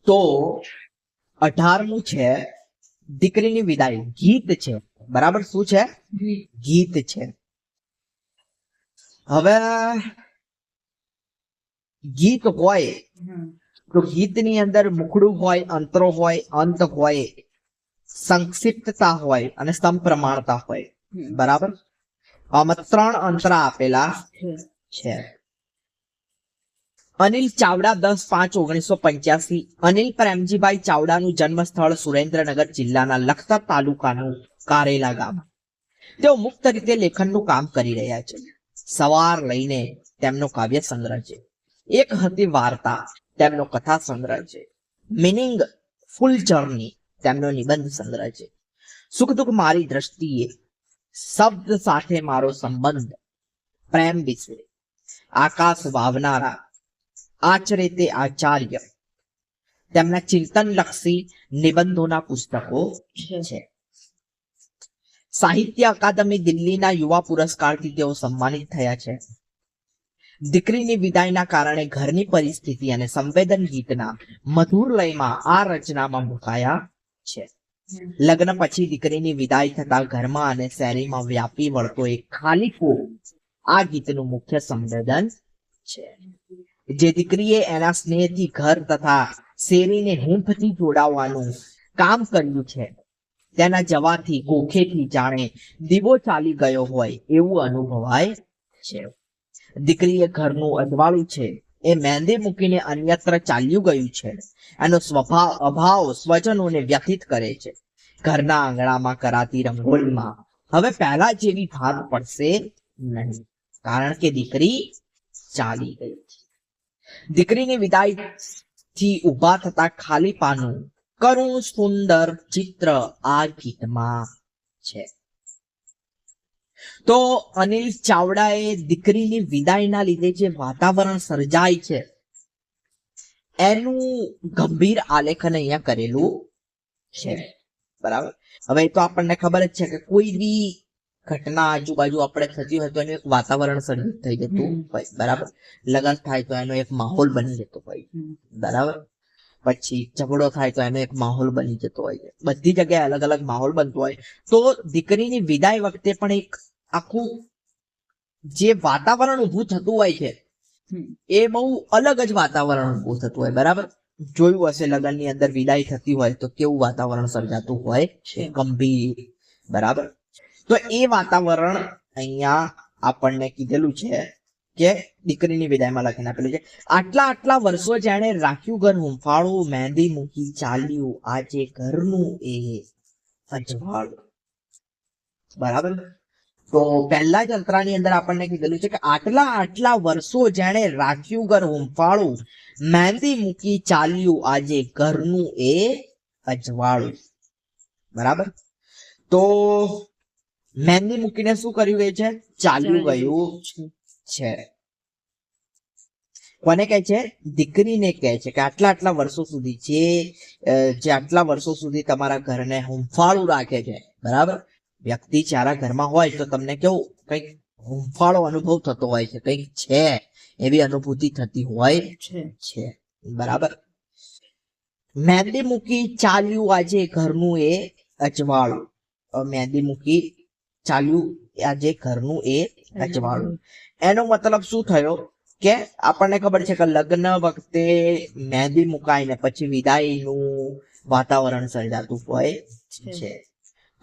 તો 18મું છે દીકરીની વિદાય, ગીત છે, બરાબર. શું છે? ગીત છે. હવે ગીત હોય તો ગીતની અંદર મુખડું હોય, અંતરો હોય, અંત હોય, સંક્ષિપ્તતા હોય અને સમપ્રમાણતા હોય, બરાબર. આમાં 3 અંતરા આપેલા છે. અનિલ ચાવડા 10/5/1985. અનિલ પ્રેમજીભાઈ ચાવડાનું જન્મ સ્થળ સુરેન્દ્રનગર જિલ્લાના લખતર તાલુકાનું કારેલા ગામ. તેઓ મુક્ત રીતે લેખનનું કામ કરી રહ્યા છે. સવાર લઈને તેમનો કાવ્ય સંગ્રહ છે. એક હતી વાર્તા તેમનો કથા સંગ્રહ છે. મિનિંગ ફૂલ જર્ની તેમનો નિબંધ સંગ્રહ છે. સુખ દુઃખ મારી દ્રષ્ટિએ, શબ્દ સાથે મારો સંબંધ, પ્રેમ વિશે, આકાશ વાવનારા, આચરે તે આચાર્ય, તેમના ચિંતન લક્ષી નિબંધોના પુસ્તકો છે. સાહિત્ય અકાદમી દિલ્હીના યુવા પુરસ્કારથી તેઓ સન્માનિત થયા છે. દીકરીની વિદાયના કારણે ઘરની પરિસ્થિતિ અને સંવેદન ગીતના મધુર લયમાં આ રચનામાં મુકાયા છે. લગ્ન પછી દીકરીની વિદાય થતા ઘરમાં અને શેરીમાં વ્યાપી વળતો એક ખાલીપો આ ગીતનું મુખ્ય સંવેદન છે. જે દીકરીએ એના સ્નેહથી ઘર તથા શેરીને હૂંફથી જોડાવાનું કામ કર્યું છે, તેના જવાથી ગોખેથી જાણે દીવો ચાલી ગયો હોય એવું અનુભવાય છે. દીકરીએ ઘરનું અજવાળું છે એ મહેંદી મૂકીને અન્યત્ર ચાલ્યું ગયું છે. એનો સ્વભાવ અભાવ સ્વજનોને વ્યથિત કરે છે. ઘરના આંગણામાં કરાતી રંગોળીમાં હવે પહેલા જેવી ભાત પડશે નહીં, કારણ કે દીકરી ચાલી ગઈ છે. દીકરીની વિદાય થી ઉભા થતા ખાલી પાનું કરુણ સુંદર ચિત્ર આ ગીતમાં છે. તો અનિલ ચાવડાએ દીકરીની વિદાયના લીધે જે વાતાવરણ સર્જાય છે એનું ગંભીર આલેખન અહીંયા કરેલું છે, બરાબર. હવે તો આપણને ખબર જ છે કે કોઈ બી ઘટના આજુબાજુ આપણે થતી હોય તો એનું એક વાતાવરણ સર્જિત થઈ જતું હોય, બરાબર. લગ્ન થાય તો એનો એક માહોલ બની જતો હોય, બરાબર. પછી ઝઘડો થાય તો એનો એક માહોલ બની જતો હોય. બધી જગ્યાએ અલગ અલગ માહોલ બનતો હોય. તો દીકરીની વિદાય વખતે પણ એક આખું જે વાતાવરણ ઊભું થતું હોય છે એ બહુ અલગ જ વાતાવરણ ઊભું થતું હોય, બરાબર. જોયું હશે લગ્નની અંદર વિદાય થતી હોય તો કેવું વાતાવરણ સર્જાતું હોય છે, ગંભીર, બરાબર. તો એ વાતાવરણ અહીંયા આપણને કીધેલું છે કે દીકરીની વિદાયમાં લખીને આપેલું છે. આટલા આટલા વર્ષો જેણે રાખ્યું ઘર હૂંફાળું, મહેંદી મૂકી ચાલ્યું આજે ઘરનું એ અજવાળું, બરાબર. તો પહેલા જ અંતરાની અંદર આપણને કીધેલું છે કે આટલા આટલા વર્ષો જેણે રાખ્યું ઘર હૂંફાળું, મહેંદી મૂકી ચાલ્યું આજે ઘરનું એ અજવાળું, બરાબર. તો મહેંદી મૂકીને શું કર્યું ગયું છે? ચાલ્યું ગયું છે. કોને કહે છે? દીકરીને કહે છે કે આટલા આટલા વર્ષો સુધી જે આટલા વર્ષો સુધી તમારા ઘરને હૂંફાળું રાખે છે, બરાબર. વ્યક્તિ ચારા ઘરમાં હોય તો તમને કેવું કઈક હૂંફાળો અનુભવ થતો હોય છે, કઈક છે એવી અનુભૂતિ થતી હોય છે, બરાબર. મહેંદી મૂકી ચાલ્યું આજે ઘરનું એ અજવાળું. મહેંદી મૂકી ચાલ્યું આજે ઘરનું એ અજવાળું, એનો મતલબ શું થયો કે આપણને ખબર છે કે લગ્ન વખતે મહેંદી મુકાય ને પછી વિદાયનું વાતાવરણ સર્જાતું હોય છે.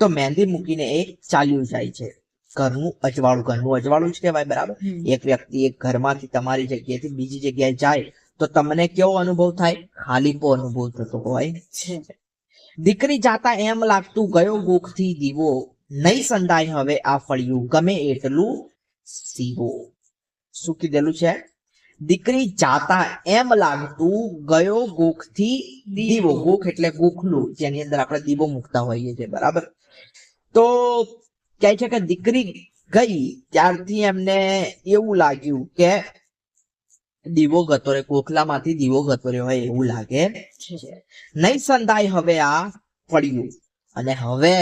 તો મહેંદી મૂકીને એ ચાલ્યું જાય છે ઘરનું અજવાળું. ઘરનું અજવાળું જ કહેવાય, બરાબર. એક વ્યક્તિ એક ઘરમાંથી તમારી જગ્યાએથી બીજી જગ્યાએ જાય તો તમને કેવો અનુભવ થાય? ખાલીપો અનુભવ થતો હોય છે. દીકરી જાતા એમ લાગતું ગયો ગોખથી દીવો, નહીં સંધાય હવે આ ફળિયું ગમે એટલું સીવો. શું કીધેલું છે? દીકરી જાતા એમ લાગતું ગયો ગોખથી દીવો. ગોખ એટલે ગોખલું જેની અંદર આપણે દીવો મૂકતા હોઈએ છીએ, બરાબર. તો કહે છે કે દીકરી ગઈ ત્યારથી એમને એવું લાગ્યું કે દીવો ગતો રે, ગોખલામાંથી દીવો ગતો રહ્યો હોય એવું લાગે છે. નહીં સંધાય હવે આ ફળિયું, અને હવે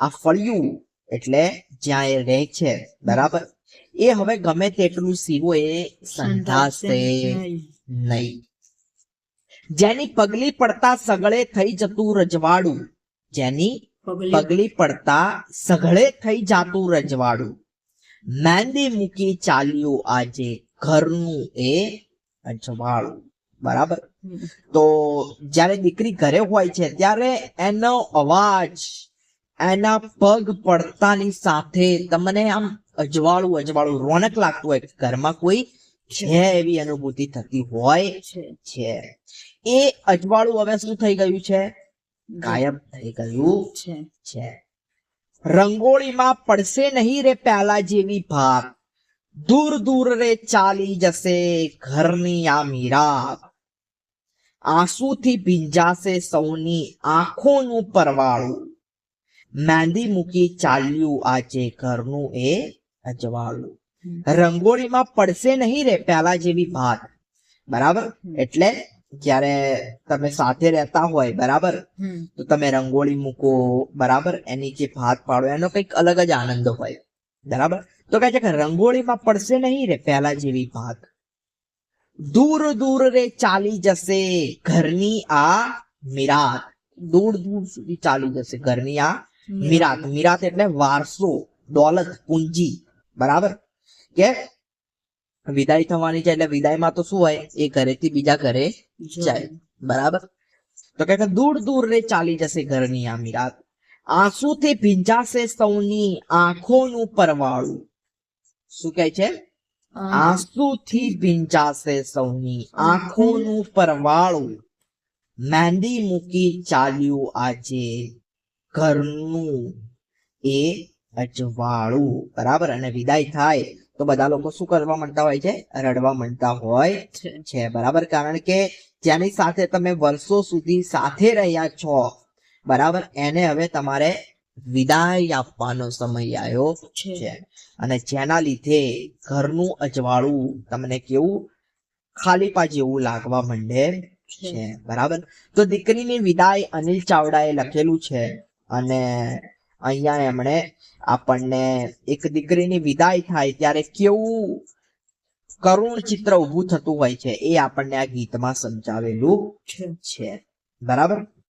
આ ફળિયું એટલે જ્યાં એ રહે છે, બરાબર, એ હવે ગમે તેટલું સીવો એ સંધાશે નહીં. જેની પગલી પડતા સગળે થઈ જતું રજવાડું, જેની પગલી પડતા સગળે થઈ જાતું રજવાડું, મહેંદી મૂકી ચાલ્યું આજે ઘરનું એ અજવાળું. બરાબર. તો જ્યારે દીકરી ઘરે હોય છે ત્યારે એનો અવાજ, એના પગ પડતાની સાથે તમને આમ અજવાળું અજવાળું રોનક લાગતું હોય, ઘરમાં કોઈ છે એવી અનુભૂતિ થતી હોય છે. એ અજવાળું હવે શું થઈ ગયું છે? ગાયબ થઈ ગયું છે. રંગોળીમાં પડશે નહીં રે પહેલા જેવી ભાત, દૂર દૂર રે ચાલી જશે ઘરની આ મીરા, આંસુથી ભીંજાશે સૌની આંખોનું પરવાળું, મહેંદી મૂકી ચાલ્યું આજે ઘરનું એ અજવાળું. રંગોળીમાં પડશે નહીં રે પહેલા જેવી ભાત. બરાબર. એટલે જ્યારે તમે સાથે રહેતા હોય, બરાબર, તો તમે રંગોળી મૂકો, બરાબર, એની જે ભાત પાડો એનો કંઈક અલગ જ આનંદ હોય. બરાબર. તો કહે છે કે રંગોળીમાં પડશે નહીં રે પહેલા જેવી ભાત, દૂર દૂર રે ચાલી જશે ઘરની આ મીરાત, દૂર દૂર સુધી ચાલી જશે ઘરની આ મીરાત. મીરાત એટલે વારસો, દોલત, પૂંજી. બરાબર. કે વિદાય થવાની છે એટલે વિદાયમાં તો શું હોય? એ ઘરેથી બીજા ઘરે જાય. બરાબર. તો કે દૂર દૂર રે ચાલી જશે ઘરની આ મીરાત, આંસુથી ભીંજાશે સૌની આંખોનું પરવાળું. શું કહે છે? આંસુથી ભીંજાશે સૌની આંખોનું પરવાળું, મહેંદી મૂકી ચાલ્યું આજે ઘરનું એ અજવાળું. બરાબર. અને વિદાય થાય તો બધા લોકો શું કરવા માંડતા હોય છે? રડવા માંડતા હોય છે. બરાબર. કારણ કે જેની સાથે તમે વર્ષો સુધી સાથે રહ્યા છો, બરાબર, એને હવે તમારે વિદાય આપવાનો સમય આવ્યો છે. અને જેના લીધે ઘરનું અજવાળું તમને કેવું ખાલીપા જેવું લાગવા માંડે છે. બરાબર. તો દીકરીની વિદાય અનિલ ચાવડાએ લખેલું છે. અને અહીંયા એમણે આપણને એક દીકરીની વિદાય થાય ત્યારે કેવું કરુણ ચિત્ર ઊભું થતું હોય છે એ આપણને આ ગીતમાં સમજાવેલું છે. બરાબર.